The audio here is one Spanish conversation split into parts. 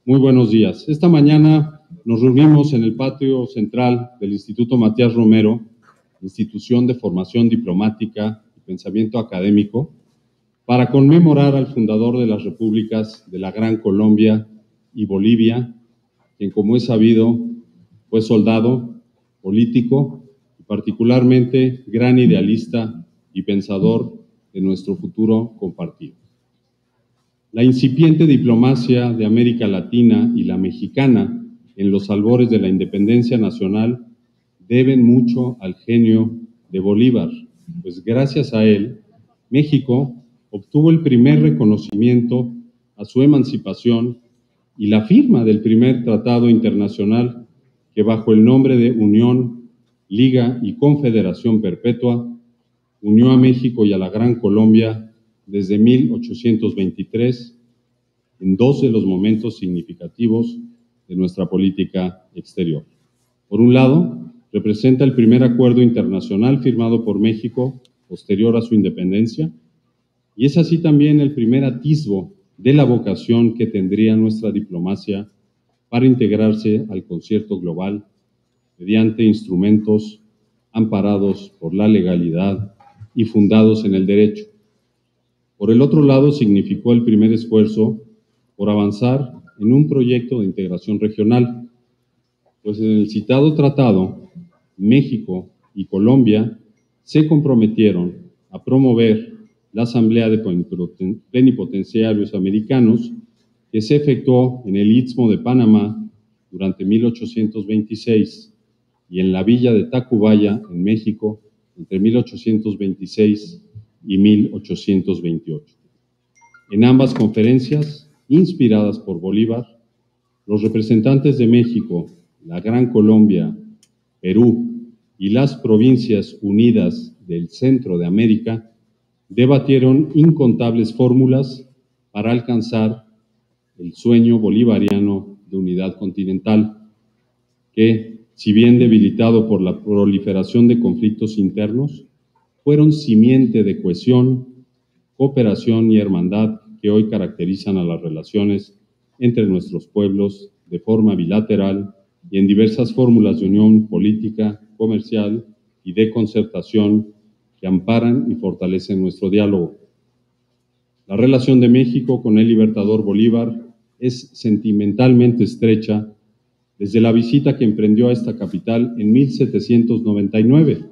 Muy buenos días. Esta mañana nos reunimos en el patio central del Instituto Matías Romero, institución de formación diplomática y pensamiento académico, para conmemorar al fundador de las repúblicas de la Gran Colombia y Bolivia, quien, como es sabido, fue soldado, político y particularmente gran idealista y pensador de nuestro futuro compartido. La incipiente diplomacia de América Latina y la mexicana en los albores de la independencia nacional deben mucho al genio de Bolívar, pues gracias a él, México obtuvo el primer reconocimiento a su emancipación y la firma del primer tratado internacional que, bajo el nombre de Unión, Liga y Confederación Perpetua, unió a México y a la Gran Colombia desde 1823 en dos de los momentos significativos de nuestra política exterior. Por un lado, representa el primer acuerdo internacional firmado por México posterior a su independencia, y es así también el primer atisbo de la vocación que tendría nuestra diplomacia para integrarse al concierto global mediante instrumentos amparados por la legalidad y fundados en el derecho. Por el otro lado, significó el primer esfuerzo por avanzar en un proyecto de integración regional, pues en el citado tratado, México y Colombia se comprometieron a promover la Asamblea de Plenipotenciarios Americanos que se efectuó en el Istmo de Panamá durante 1826 y en la villa de Tacubaya, en México, entre 1826 y 1828. En ambas conferencias, inspiradas por Bolívar, los representantes de México, la Gran Colombia, Perú y las Provincias Unidas del Centro de América debatieron incontables fórmulas para alcanzar el sueño bolivariano de unidad continental, que, si bien debilitado por la proliferación de conflictos internos, fueron simiente de cohesión, cooperación y hermandad que hoy caracterizan a las relaciones entre nuestros pueblos de forma bilateral y en diversas fórmulas de unión política, comercial y de concertación que amparan y fortalecen nuestro diálogo. La relación de México con el libertador Bolívar es sentimentalmente estrecha desde la visita que emprendió a esta capital en 1799,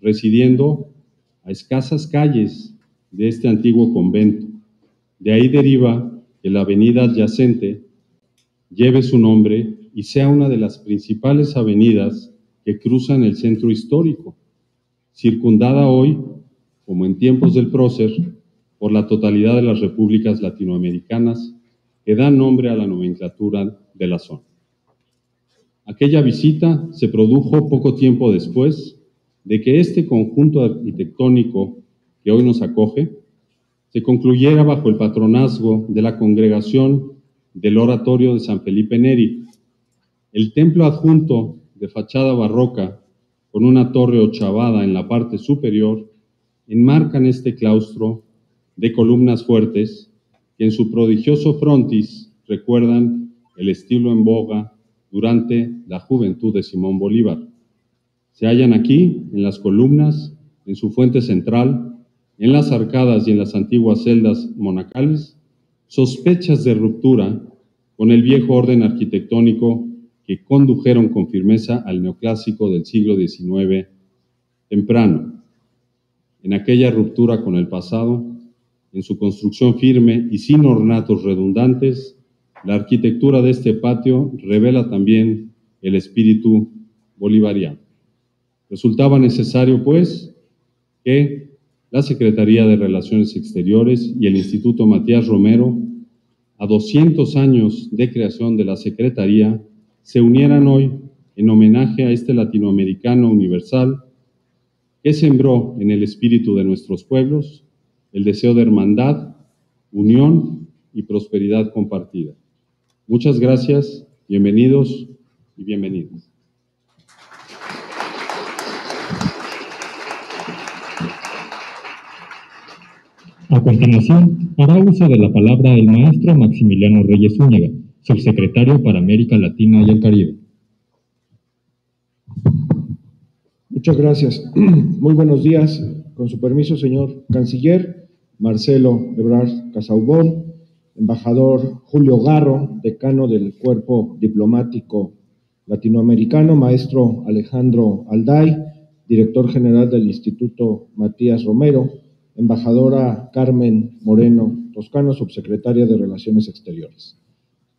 residiendo a escasas calles de este antiguo convento. De ahí deriva que la avenida adyacente lleve su nombre y sea una de las principales avenidas que cruzan el centro histórico, circundada hoy, como en tiempos del prócer, por la totalidad de las repúblicas latinoamericanas que dan nombre a la nomenclatura de la zona. Aquella visita se produjo poco tiempo después de que este conjunto arquitectónico que hoy nos acoge se concluyera bajo el patronazgo de la congregación del Oratorio de San Felipe Neri. El templo adjunto de fachada barroca, con una torre ochavada en la parte superior, enmarcan este claustro de columnas fuertes que en su prodigioso frontis recuerdan el estilo en boga durante la juventud de Simón Bolívar. Se hallan aquí, en las columnas, en su fuente central, en las arcadas y en las antiguas celdas monacales, sospechas de ruptura con el viejo orden arquitectónico que condujeron con firmeza al neoclásico del siglo XIX temprano. En aquella ruptura con el pasado, en su construcción firme y sin ornatos redundantes, la arquitectura de este patio revela también el espíritu bolivariano. Resultaba necesario, pues, que la Secretaría de Relaciones Exteriores y el Instituto Matías Romero, a 200 años de creación de la Secretaría, se unieran hoy en homenaje a este latinoamericano universal que sembró en el espíritu de nuestros pueblos el deseo de hermandad, unión y prosperidad compartida. Muchas gracias, bienvenidos y bienvenidas. A continuación, hará uso de la palabra el maestro Maximiliano Reyes Zúñiga, subsecretario para América Latina y el Caribe. Muchas gracias. Muy buenos días. Con su permiso, señor Canciller Marcelo Ebrard Casaubon, embajador Julio Garro, decano del Cuerpo Diplomático Latinoamericano, maestro Alejandro Alday, director general del Instituto Matías Romero, embajadora Carmen Moreno Toscano, subsecretaria de Relaciones Exteriores.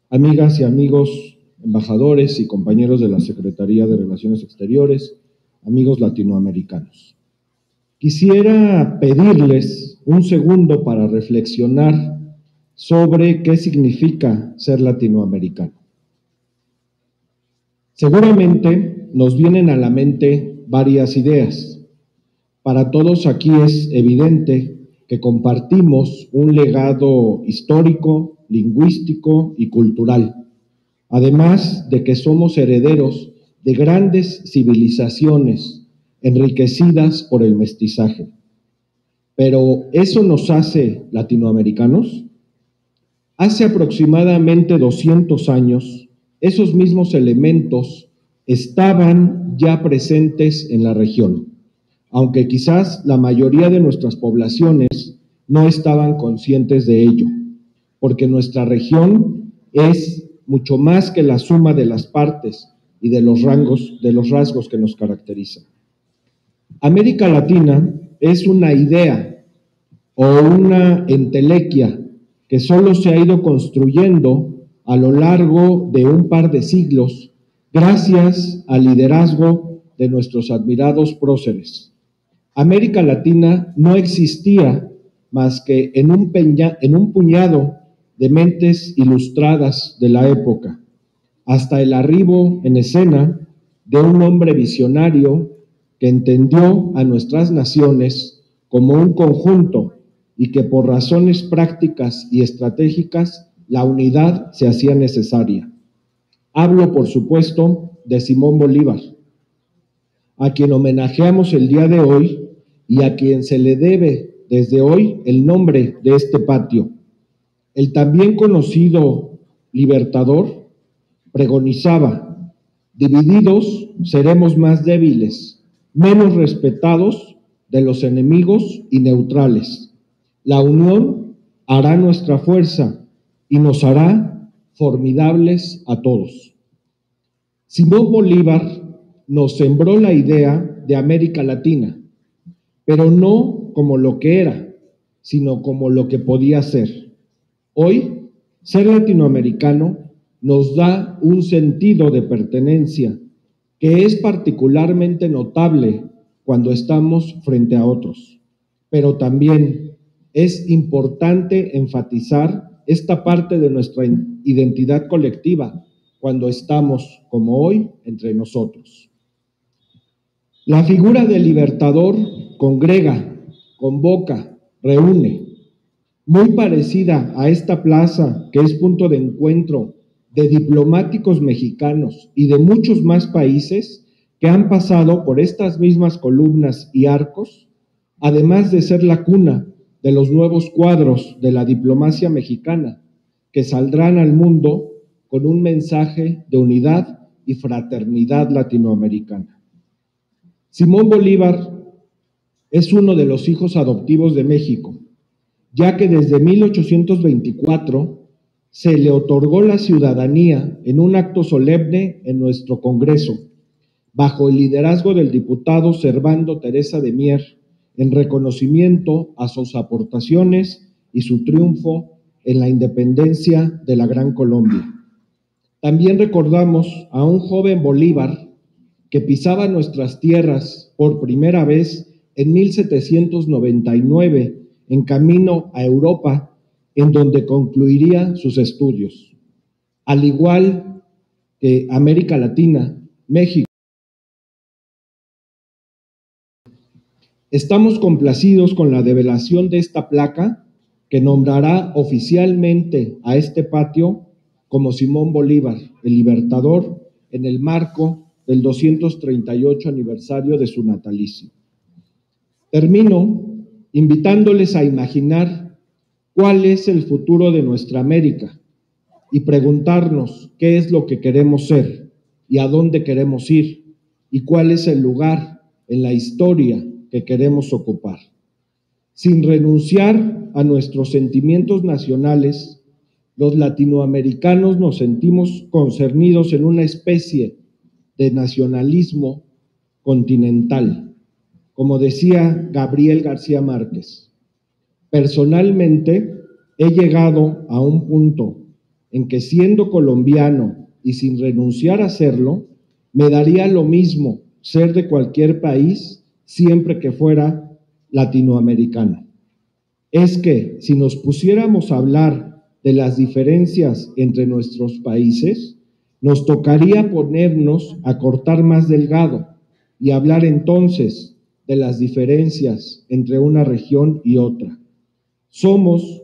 Amigas y amigos embajadores y compañeros de la Secretaría de Relaciones Exteriores, amigos latinoamericanos. Quisiera pedirles un segundo para reflexionar sobre qué significa ser latinoamericano. Seguramente nos vienen a la mente varias ideas. Para todos aquí es evidente que compartimos un legado histórico, lingüístico y cultural, además de que somos herederos de grandes civilizaciones enriquecidas por el mestizaje. Pero ¿eso nos hace latinoamericanos? Hace aproximadamente 200 años, esos mismos elementos estaban ya presentes en la región, aunque quizás la mayoría de nuestras poblaciones no estaban conscientes de ello, porque nuestra región es mucho más que la suma de las partes y de los rasgos que nos caracterizan. América Latina es una idea o una entelequia que solo se ha ido construyendo a lo largo de un par de siglos gracias al liderazgo de nuestros admirados próceres. América Latina no existía más que en un puñado de mentes ilustradas de la época, hasta el arribo en escena de un hombre visionario que entendió a nuestras naciones como un conjunto y que por razones prácticas y estratégicas la unidad se hacía necesaria. Hablo, por supuesto, de Simón Bolívar, a quien homenajeamos el día de hoy y a quien se le debe desde hoy el nombre de este patio. El también conocido libertador pregonizaba: divididos seremos más débiles, menos respetados de los enemigos y neutrales. La unión hará nuestra fuerza y nos hará formidables a todos. Simón Bolívar nos sembró la idea de América Latina, pero no como lo que era, sino como lo que podía ser. Hoy, ser latinoamericano nos da un sentido de pertenencia que es particularmente notable cuando estamos frente a otros, pero también es importante enfatizar esta parte de nuestra identidad colectiva cuando estamos, como hoy, entre nosotros. La figura del libertador congrega, convoca, reúne, muy parecida a esta plaza que es punto de encuentro de diplomáticos mexicanos y de muchos más países que han pasado por estas mismas columnas y arcos, además de ser la cuna de los nuevos cuadros de la diplomacia mexicana, que saldrán al mundo con un mensaje de unidad y fraternidad latinoamericana. Simón Bolívar es uno de los hijos adoptivos de México, ya que desde 1824 se le otorgó la ciudadanía en un acto solemne en nuestro Congreso, bajo el liderazgo del diputado Servando Teresa de Mier, en reconocimiento a sus aportaciones y su triunfo en la independencia de la Gran Colombia. También recordamos a un joven Bolívar que pisaba nuestras tierras por primera vez en 1799, en camino a Europa, en donde concluiría sus estudios. Al igual que América Latina, México. Estamos complacidos con la develación de esta placa que nombrará oficialmente a este patio como Simón Bolívar, el Libertador, en el marco del 238 aniversario de su natalicio. Termino invitándoles a imaginar cuál es el futuro de nuestra América, y preguntarnos qué es lo que queremos ser y a dónde queremos ir y cuál es el lugar en la historia que queremos ocupar. Sin renunciar a nuestros sentimientos nacionales, los latinoamericanos nos sentimos concernidos en una especie de nacionalismo continental, como decía Gabriel García Márquez. Personalmente, he llegado a un punto en que, siendo colombiano y sin renunciar a serlo, me daría lo mismo ser de cualquier país siempre que fuera latinoamericano. Es que si nos pusiéramos a hablar de las diferencias entre nuestros países, nos tocaría ponernos a cortar más delgado y hablar entonces de las diferencias entre una región y otra. Somos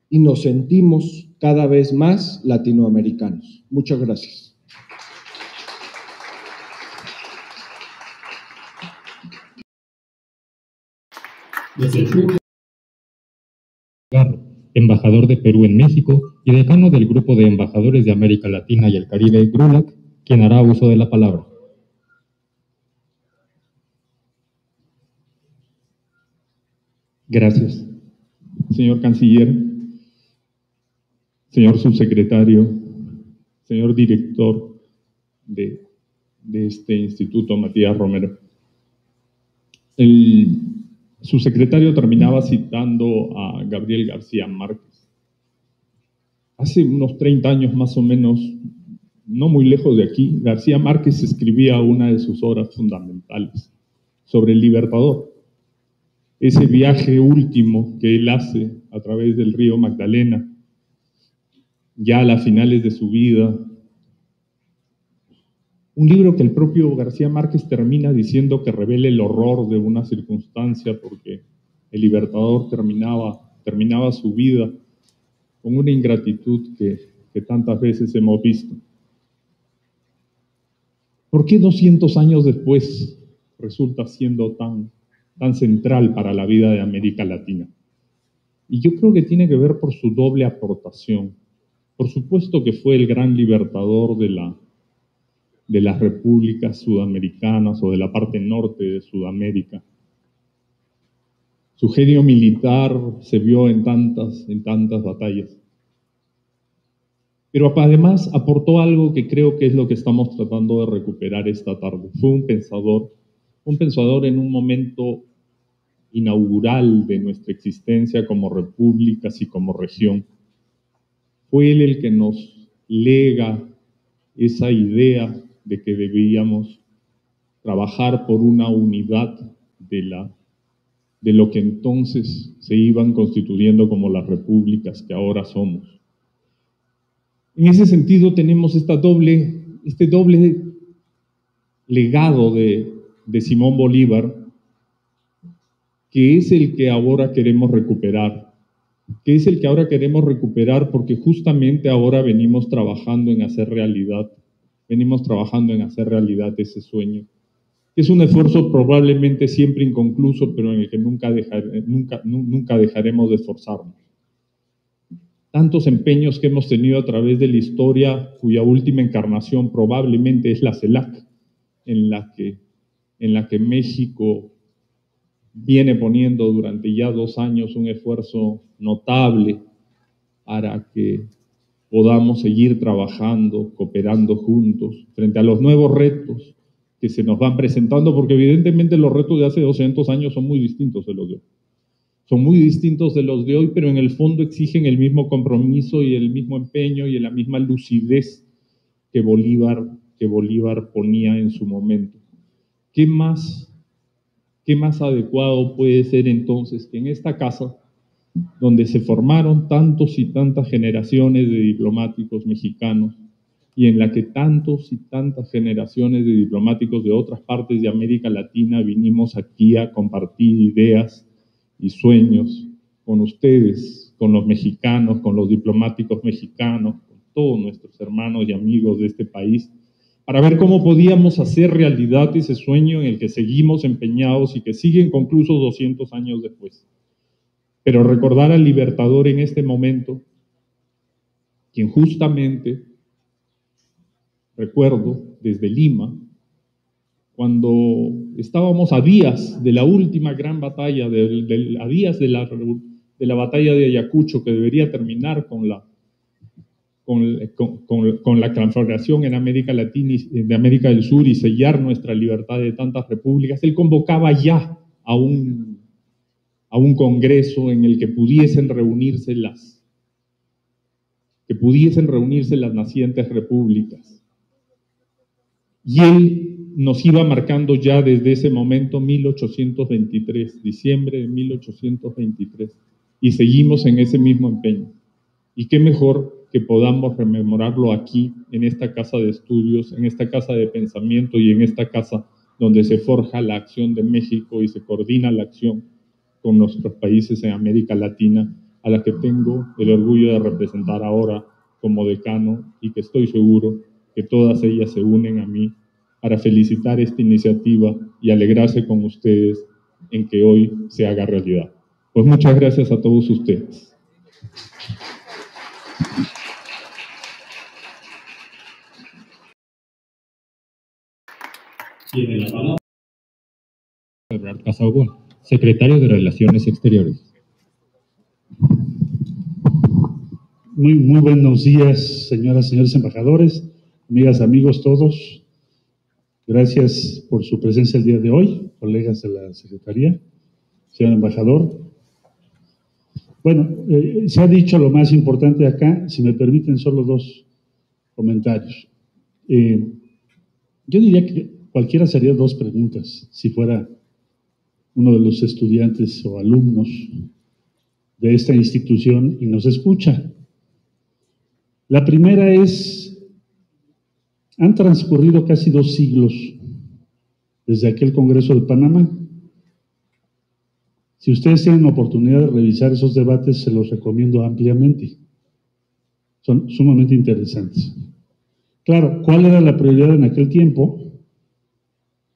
y nos sentimos cada vez más latinoamericanos. Muchas gracias. Embajador de Perú en México y decano del Grupo de Embajadores de América Latina y el Caribe, GRULAC, quien hará uso de la palabra. Gracias. Señor Canciller, señor subsecretario, señor director de este instituto, Matías Romero. El subsecretario terminaba citando a Gabriel García Márquez. Hace unos 30 años más o menos, no muy lejos de aquí, García Márquez escribía una de sus obras fundamentales sobre el Libertador. Ese viaje último que él hace a través del río Magdalena, ya a las finales de su vida. Un libro que el propio García Márquez termina diciendo que revela el horror de una circunstancia porque el Libertador terminaba su vida con una ingratitud que tantas veces hemos visto. ¿Por qué 200 años después resulta siendo tan central para la vida de América Latina? Y yo creo que tiene que ver por su doble aportación. Por supuesto que fue el gran libertador de las repúblicas sudamericanas o de la parte norte de Sudamérica. Su genio militar se vio en tantas batallas. Pero además aportó algo que creo que es lo que estamos tratando de recuperar esta tarde. Fue un pensador en un momento inaugural de nuestra existencia como repúblicas y como región. Fue él el que nos lega esa idea de que debíamos trabajar por una unidad de lo que entonces se iban constituyendo como las repúblicas que ahora somos. En ese sentido tenemos este doble legado de Simón Bolívar, que es el que ahora queremos recuperar, porque justamente ahora venimos trabajando en hacer realidad ese sueño. Es un esfuerzo probablemente siempre inconcluso, pero en el que nunca dejaremos de esforzarnos. Tantos empeños que hemos tenido a través de la historia, cuya última encarnación probablemente es la CELAC, en la que México viene poniendo durante ya 2 años un esfuerzo notable para que podamos seguir trabajando, cooperando juntos frente a los nuevos retos que se nos van presentando, porque evidentemente los retos de hace 200 años son muy distintos de los de hoy. Son muy distintos de los de hoy, pero en el fondo exigen el mismo compromiso y el mismo empeño y la misma lucidez que Bolívar ponía en su momento. ¿Qué más adecuado puede ser entonces que en esta casa, donde se formaron tantos y tantas generaciones de diplomáticos mexicanos y en la que tantos y tantas generaciones de diplomáticos de otras partes de América Latina vinimos aquí a compartir ideas y sueños con ustedes, con los mexicanos, con los diplomáticos mexicanos, con todos nuestros hermanos y amigos de este país, para ver cómo podíamos hacer realidad ese sueño en el que seguimos empeñados y que sigue inconcluso 200 años después? Pero recordar al Libertador en este momento quien justamente, recuerdo, desde Lima, cuando estábamos a días de la última gran batalla, a días de la batalla de Ayacucho, que debería terminar con la conflagración en América Latina y de América del Sur y sellar nuestra libertad de tantas repúblicas, él convocaba ya a un congreso en el que pudiesen reunirse las nacientes repúblicas. Y él nos iba marcando ya desde ese momento 1823, diciembre de 1823, y seguimos en ese mismo empeño. Y qué mejor que podamos rememorarlo aquí, en esta casa de estudios, en esta casa de pensamiento y en esta casa donde se forja la acción de México y se coordina la acción con nuestros países en América Latina, a la que tengo el orgullo de representar ahora como decano y que estoy seguro que todas ellas se unen a mí para felicitar esta iniciativa y alegrarse con ustedes en que hoy se haga realidad. Pues muchas gracias a todos ustedes. Tiene la palabra Ebrard Casaubon, secretario de Relaciones Exteriores. Muy buenos días, señoras y señores embajadores, amigas, amigos todos. Gracias por su presencia el día de hoy, colegas de la Secretaría, señor embajador. Bueno, se ha dicho lo más importante acá, si me permiten solo dos comentarios. Yo diría que cualquiera se haría dos preguntas si fuera uno de los estudiantes o alumnos de esta institución y nos escucha. La primera es, han transcurrido casi 2 siglos desde aquel Congreso de Panamá. Si ustedes tienen oportunidad de revisar esos debates, se los recomiendo ampliamente. Son sumamente interesantes. Claro, ¿cuál era la prioridad en aquel tiempo?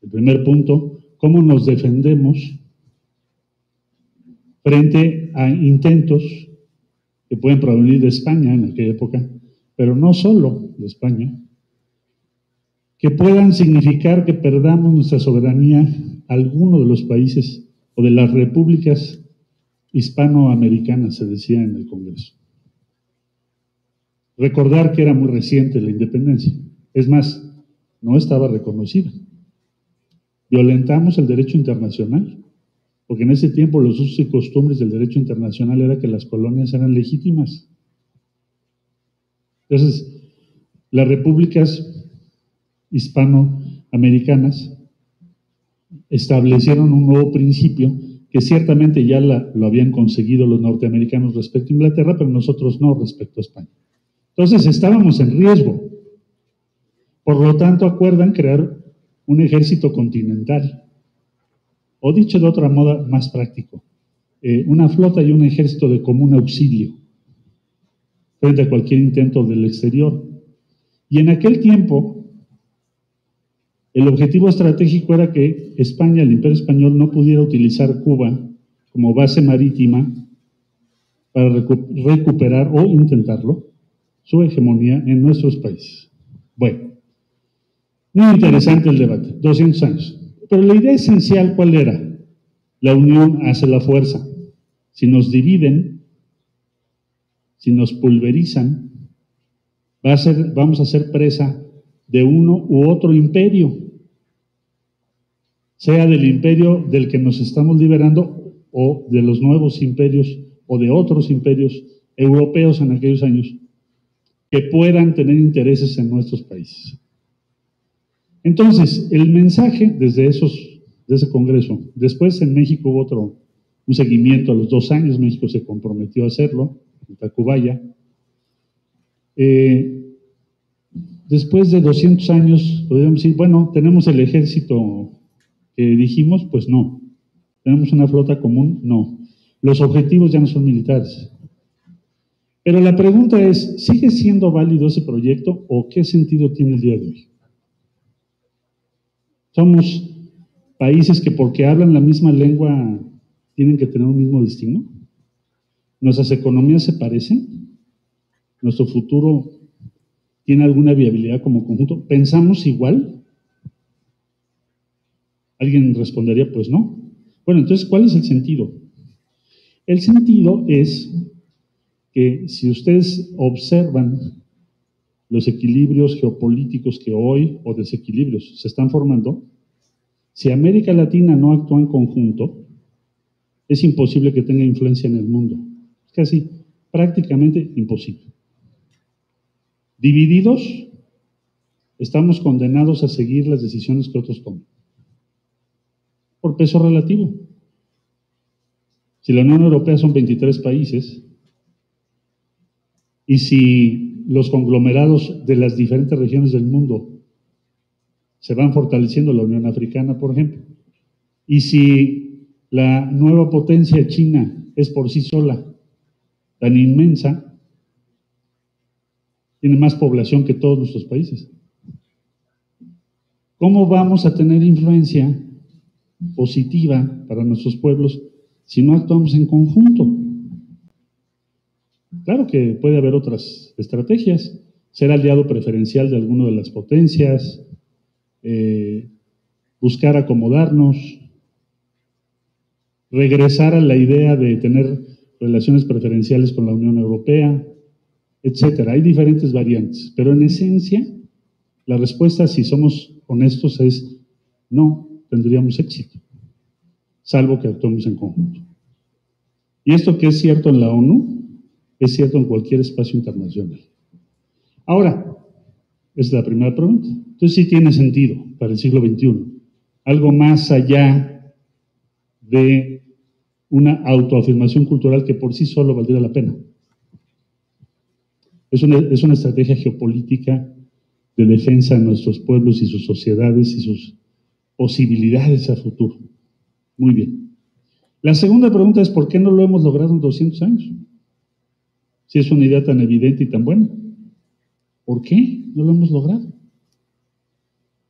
El primer punto, ¿cómo nos defendemos frente a intentos que pueden provenir de España en aquella época, pero no solo de España, que puedan significar que perdamos nuestra soberanía a alguno de los países o de las repúblicas hispanoamericanas, se decía en el Congreso? Recordar que era muy reciente la independencia, es más, no estaba reconocida. Violentamos el derecho internacional, porque en ese tiempo los usos y costumbres del derecho internacional era que las colonias eran legítimas. Entonces, las repúblicas hispanoamericanas establecieron un nuevo principio que ciertamente ya lo habían conseguido los norteamericanos respecto a Inglaterra, pero nosotros no respecto a España. Entonces, estábamos en riesgo. Por lo tanto, acuerdan crear un ejército continental, o dicho de otra modo más práctico, una flota y un ejército de común auxilio frente a cualquier intento del exterior. Y en aquel tiempo, el objetivo estratégico era que España, el Imperio Español, no pudiera utilizar Cuba como base marítima para recuperar o intentarlo su hegemonía en nuestros países. Bueno, muy interesante el debate, 200 años. Pero la idea esencial, ¿cuál era? La unión hace la fuerza. Si nos dividen, si nos pulverizan, vamos a ser presa de uno u otro imperio, sea del imperio del que nos estamos liberando o de los nuevos imperios o de otros imperios europeos en aquellos años que puedan tener intereses en nuestros países. Entonces, el mensaje de ese Congreso, después en México hubo un seguimiento a los 2 años, México se comprometió a hacerlo, en Tacubaya. Después de 200 años, podríamos decir, bueno, ¿tenemos el ejército que dijimos? Pues no. ¿Tenemos una flota común? No. Los objetivos ya no son militares. Pero la pregunta es, ¿sigue siendo válido ese proyecto o qué sentido tiene el día de hoy? Somos países que porque hablan la misma lengua tienen que tener un mismo destino. ¿Nuestras economías se parecen? nuestro futuro tiene alguna viabilidad como conjunto. ¿Pensamos igual? Alguien respondería, pues no. Bueno, entonces, ¿cuál es el sentido? El sentido es que si ustedes observan los equilibrios geopolíticos que hoy, o desequilibrios, se están formando, si América Latina no actúa en conjunto, es imposible que tenga influencia en el mundo. Es casi prácticamente imposible. Divididos, estamos condenados a seguir las decisiones que otros toman. Por peso relativo. Si la Unión Europea son 23 países, y si los conglomerados de las diferentes regiones del mundo se van fortaleciendo, la Unión Africana, por ejemplo, y si la nueva potencia China es por sí sola tan inmensa, tiene más población que todos nuestros países. ¿Cómo vamos a tener influencia positiva para nuestros pueblos si no actuamos en conjunto? Claro que puede haber otras estrategias, ser aliado preferencial de alguna de las potencias, buscar acomodarnos, regresar a la idea de tener relaciones preferenciales con la Unión Europea, etcétera. Hay diferentes variantes, pero en esencia, la respuesta, si somos honestos, es no tendríamos éxito, salvo que actuemos en conjunto. Y esto que es cierto en la ONU, es cierto en cualquier espacio internacional. Ahora, esa es la primera pregunta. Entonces sí tiene sentido para el siglo XXI. Algo más allá de una autoafirmación cultural que por sí solo valdría la pena. Es una estrategia geopolítica de defensa de nuestros pueblos y sus sociedades y sus posibilidades a futuro. Muy bien. La segunda pregunta es, ¿por qué no lo hemos logrado en 200 años? Si es una idea tan evidente y tan buena. ¿Por qué no lo hemos logrado?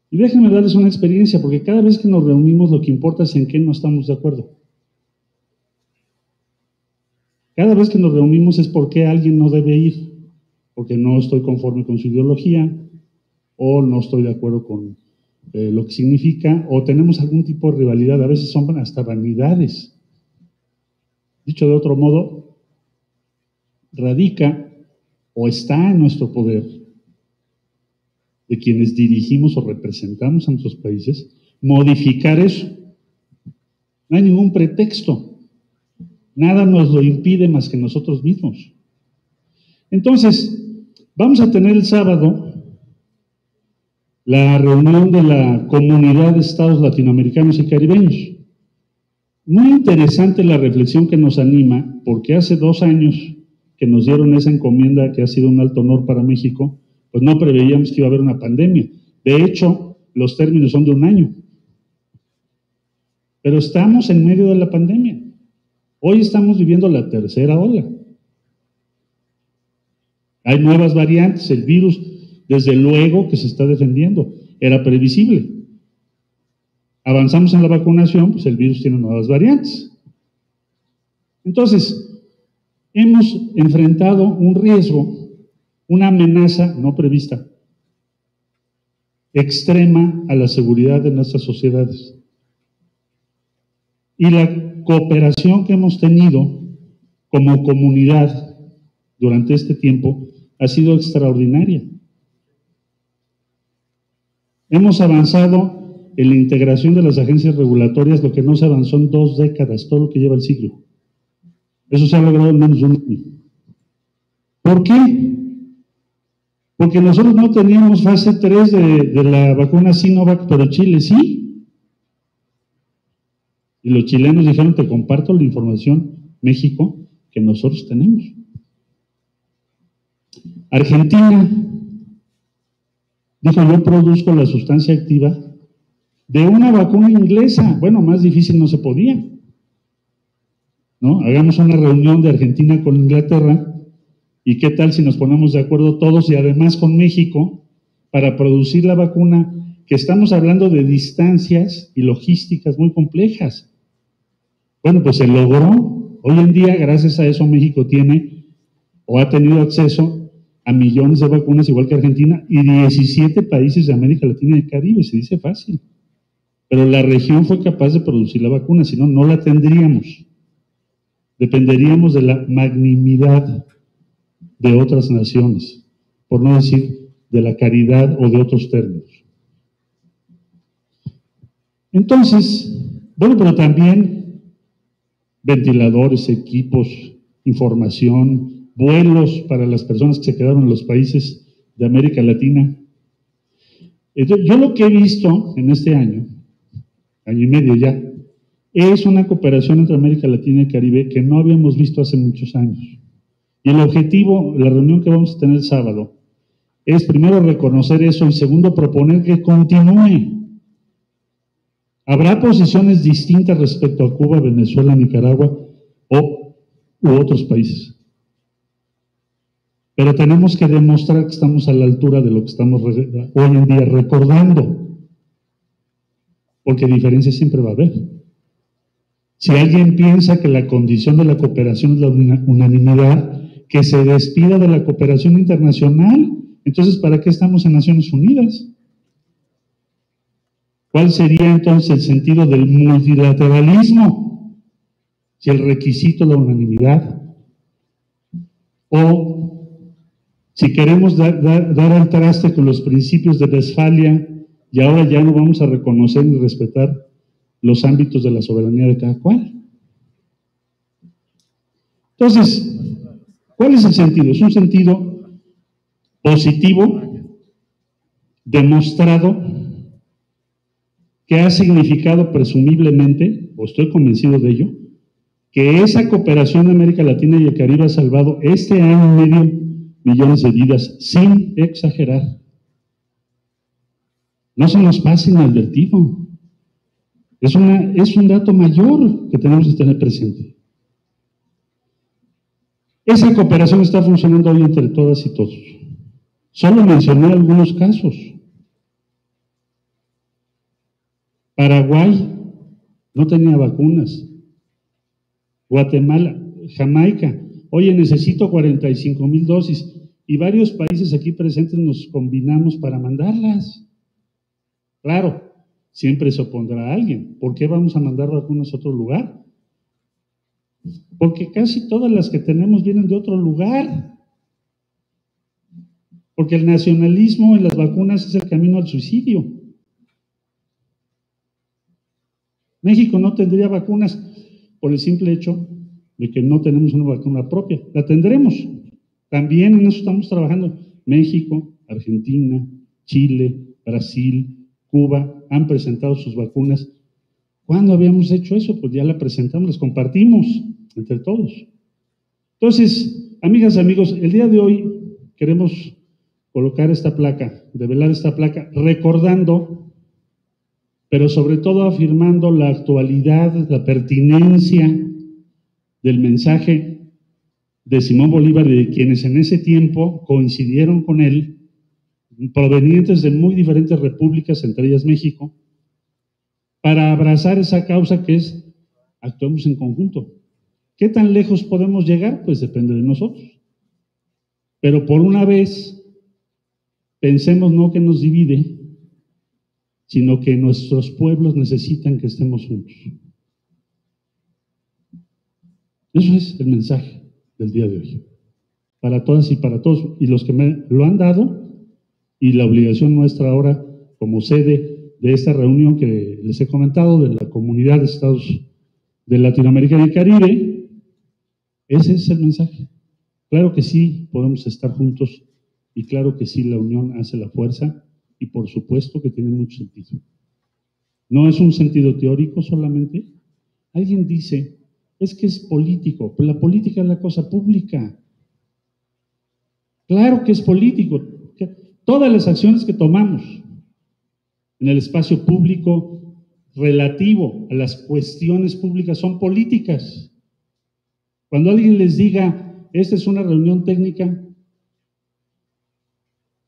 Y déjenme darles una experiencia, porque cada vez que nos reunimos lo que importa es en qué no estamos de acuerdo. Cada vez que nos reunimos es por qué alguien no debe ir, porque no estoy conforme con su ideología, o no estoy de acuerdo con lo que significa, o tenemos algún tipo de rivalidad, a veces son hasta vanidades. Dicho de otro modo, radica o está en nuestro poder de quienes dirigimos o representamos a nuestros países, modificar eso. No hay ningún pretexto. Nada nos lo impide más que nosotros mismos. Entonces, vamos a tener el sábado la reunión de la Comunidad de Estados Latinoamericanos y Caribeños. Muy interesante la reflexión que nos anima, porque hace 2 años que nos dieron esa encomienda, que ha sido un alto honor para México, pues no preveíamos que iba a haber una pandemia. De hecho, los términos son de 1 año. Pero estamos en medio de la pandemia. Hoy estamos viviendo la 3ª ola. Hay nuevas variantes, el virus, desde luego que se está defendiendo, era previsible. Avanzamos en la vacunación, pues el virus tiene nuevas variantes. Entonces, hemos enfrentado un riesgo, una amenaza no prevista, extrema a la seguridad de nuestras sociedades. Y la cooperación que hemos tenido como comunidad durante este tiempo ha sido extraordinaria. Hemos avanzado en la integración de las agencias regulatorias, lo que no se avanzó en 2 décadas, todo lo que lleva el siglo. Eso se ha logrado en menos de 1 año. ¿Por qué? Porque nosotros no teníamos fase 3 de la vacuna Sinovac, pero Chile sí. Y los chilenos dijeron, te comparto la información, México, que nosotros tenemos. Argentina dijo, yo produzco la sustancia activa de una vacuna inglesa. Bueno, más difícil no se podía, ¿no? Hagamos una reunión de Argentina con Inglaterra, y qué tal si nos ponemos de acuerdo todos y además con México para producir la vacuna, que estamos hablando de distancias y logísticas muy complejas. Bueno, pues se logró. Hoy en día, gracias a eso, México tiene o ha tenido acceso a millones de vacunas, igual que Argentina, y 17 países de América Latina y el Caribe, se dice fácil. Pero la región fue capaz de producir la vacuna, si no, no la tendríamos. Dependeríamos de la magnanimidad de otras naciones, por no decir de la caridad o de otros términos. Entonces, bueno, pero también ventiladores, equipos, información, vuelos para las personas que se quedaron en los países de América Latina. Entonces, yo lo que he visto en este año y medio ya, es una cooperación entre América Latina y el Caribe que no habíamos visto hace muchos años. Y el objetivo, la reunión que vamos a tener el sábado, es primero reconocer eso y segundo proponer que continúe. Habrá posiciones distintas respecto a Cuba, Venezuela, Nicaragua u otros países. Pero tenemos que demostrar que estamos a la altura de lo que estamos hoy en día recordando. Porque diferencias siempre va a haber. Si alguien piensa que la condición de la cooperación es la unanimidad, que se despida de la cooperación internacional. Entonces, ¿para qué estamos en Naciones Unidas? ¿Cuál sería entonces el sentido del multilateralismo? Si el requisito es la unanimidad. O si queremos dar al traste con los principios de Westfalia y ahora ya no vamos a reconocer ni respetar los ámbitos de la soberanía de cada cual. Entonces, ¿cuál es el sentido? Es un sentido positivo, demostrado, que ha significado presumiblemente, o estoy convencido de ello, que esa cooperación de América Latina y el Caribe ha salvado este año y medio millones de vidas, sin exagerar. No se nos pase inadvertido. Es un dato mayor que tenemos que tener presente. Esa cooperación está funcionando hoy entre todas y todos. Solo mencioné algunos casos. Paraguay no tenía vacunas. Guatemala, Jamaica, oye, necesito 45,000 dosis. Y varios países aquí presentes nos combinamos para mandarlas. Claro, siempre se opondrá a alguien. ¿Por qué vamos a mandar vacunas a otro lugar? Porque casi todas las que tenemos vienen de otro lugar. Porque el nacionalismo en las vacunas es el camino al suicidio. México no tendría vacunas por el simple hecho de que no tenemos una vacuna propia. La tendremos. También en eso estamos trabajando. México, Argentina, Chile, Brasil, Cuba han presentado sus vacunas. ¿Cuándo habíamos hecho eso? Pues ya la presentamos, las compartimos entre todos. Entonces, amigas, amigos, el día de hoy queremos colocar esta placa, develar esta placa, recordando, pero sobre todo afirmando la actualidad, la pertinencia del mensaje de Simón Bolívar y de quienes en ese tiempo coincidieron con él, provenientes de muy diferentes repúblicas, entre ellas México, para abrazar esa causa que es actuemos en conjunto. ¿Qué tan lejos podemos llegar? Pues depende de nosotros. Pero por una vez, pensemos no que nos divide, sino que nuestros pueblos necesitan que estemos juntos. Eso es el mensaje del día de hoy. Para todas y para todos. Y los que me lo han dado, y la obligación nuestra ahora, como sede de esta reunión que les he comentado, de la Comunidad de Estados de Latinoamérica y el Caribe, ese es el mensaje. Claro que sí, podemos estar juntos, y claro que sí, la unión hace la fuerza, y por supuesto que tiene mucho sentido. No es un sentido teórico solamente. Alguien dice, es que es político, pero la política es la cosa pública. Claro que es político. Todas las acciones que tomamos en el espacio público relativo a las cuestiones públicas son políticas. Cuando alguien les diga, esta es una reunión técnica,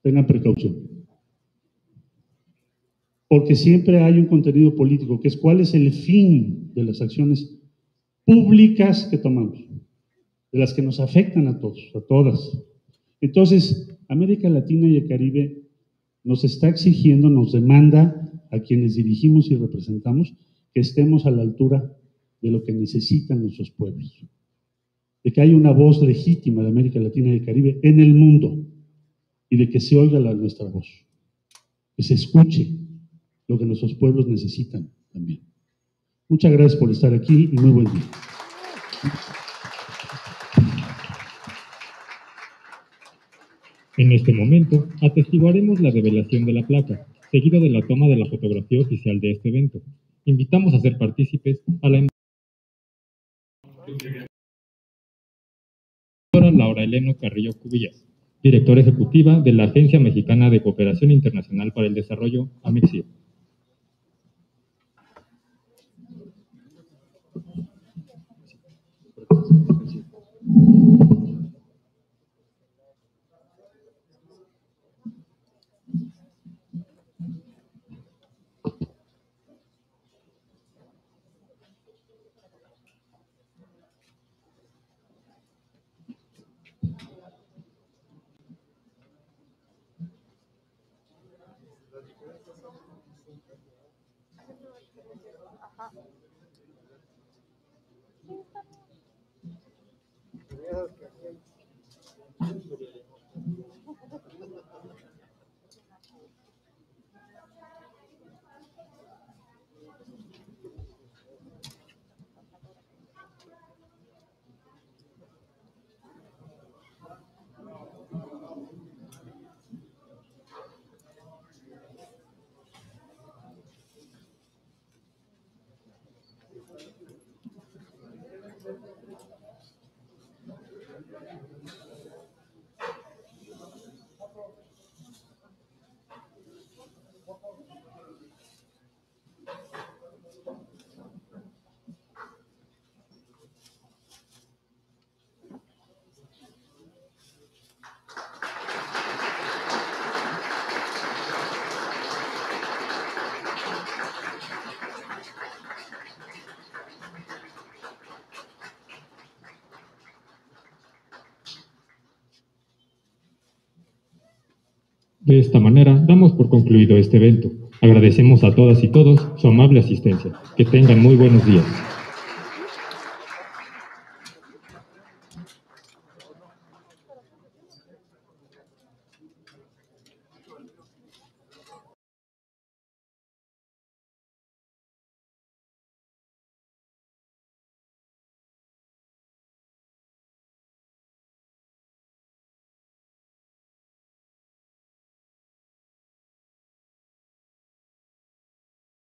tengan precaución. Porque siempre hay un contenido político, que es cuál es el fin de las acciones públicas que tomamos, de las que nos afectan a todos, a todas. Entonces, América Latina y el Caribe nos está exigiendo, nos demanda a quienes dirigimos y representamos que estemos a la altura de lo que necesitan nuestros pueblos, de que haya una voz legítima de América Latina y el Caribe en el mundo y de que se oiga nuestra voz, que se escuche lo que nuestros pueblos necesitan también. Muchas gracias por estar aquí y muy buen día. En este momento, atestiguaremos la revelación de la placa, seguido de la toma de la fotografía oficial de este evento. Invitamos a ser partícipes a la doctora Laura Eleno Carrillo Cubillas, directora ejecutiva de la Agencia Mexicana de Cooperación Internacional para el Desarrollo, AMEXIO. De esta manera, damos por concluido este evento. Agradecemos a todas y todos su amable asistencia. Que tengan muy buenos días.